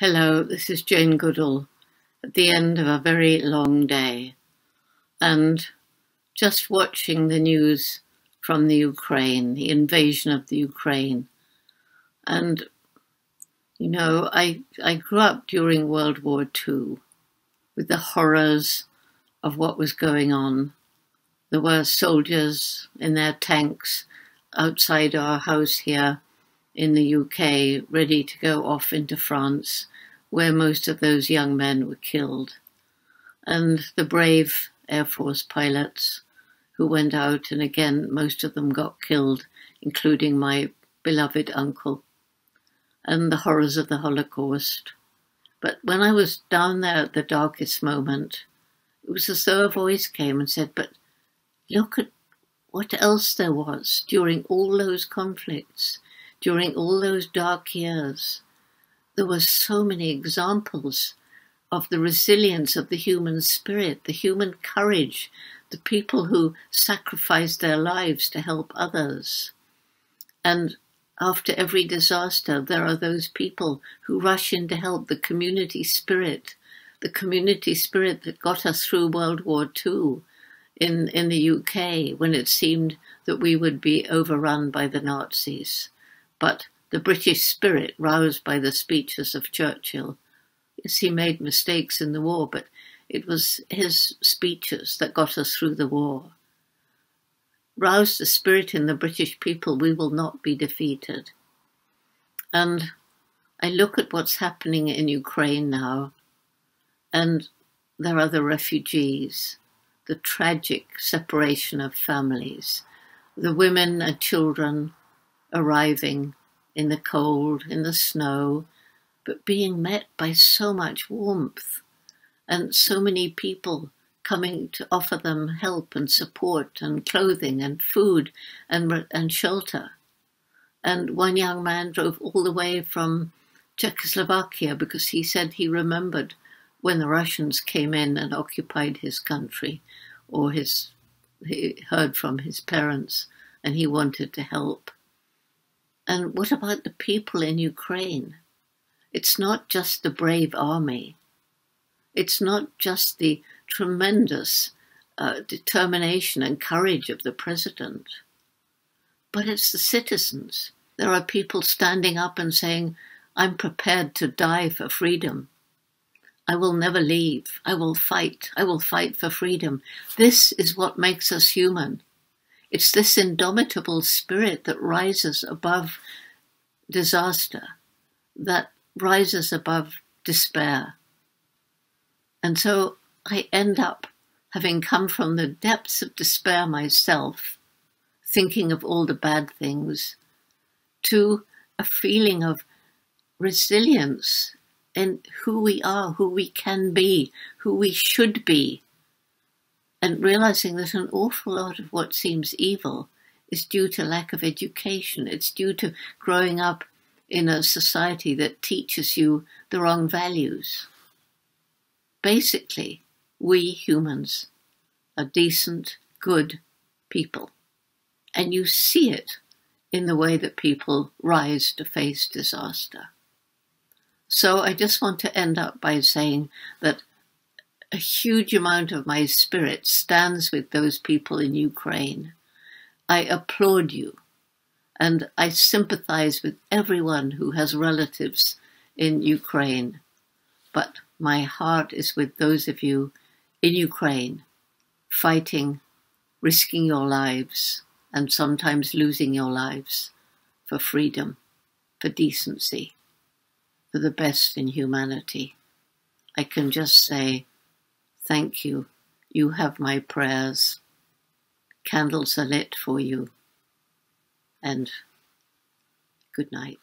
Hello, this is Jane Goodall at the end of a very long day and just watching the news from the Ukraine, the invasion of the Ukraine. And, you know, I grew up during World War II with the horrors of what was going on. There were soldiers in their tanks outside our house here in the UK, ready to go off into France, where most of those young men were killed. And the brave Air Force pilots who went out, and again, most of them got killed, including my beloved uncle, and the horrors of the Holocaust. But when I was down there at the darkest moment, it was as though a voice came and said, but look at what else there was during all those conflicts. During all those dark years, there were so many examples of the resilience of the human spirit, the human courage, the people who sacrificed their lives to help others. And after every disaster, there are those people who rush in to help, the community spirit that got us through World War II in the UK when it seemed that we would be overrun by the Nazis. But the British spirit, roused by the speeches of Churchill, yes, he made mistakes in the war, but it was his speeches that got us through the war. Roused the spirit in the British people, we will not be defeated. And I look at what's happening in Ukraine now, and there are the refugees, the tragic separation of families, the women and children arriving in the cold, in the snow, but being met by so much warmth and so many people coming to offer them help and support and clothing and food and shelter. And one young man drove all the way from Czechoslovakia because he said he remembered when the Russians came in and occupied his country, or he heard from his parents and he wanted to help. And what about the people in Ukraine? It's not just the brave army. It's not just the tremendous determination and courage of the president, but it's the citizens. There are people standing up and saying, I'm prepared to die for freedom. I will never leave. I will fight for freedom. This is what makes us human. It's this indomitable spirit that rises above disaster, that rises above despair. And so I end up, having come from the depths of despair myself, thinking of all the bad things, to a feeling of resilience in who we are, who we can be, who we should be. And realizing that an awful lot of what seems evil is due to lack of education. It's due to growing up in a society that teaches you the wrong values. Basically, we humans are decent, good people. And you see it in the way that people rise to face disaster. So I just want to end up by saying that a huge amount of my spirit stands with those people in Ukraine. I applaud you, and I sympathize with everyone who has relatives in Ukraine. But my heart is with those of you in Ukraine, fighting, risking your lives, and sometimes losing your lives for freedom, for decency, for the best in humanity. I can just say, thank you. You have my prayers. Candles are lit for you. And good night.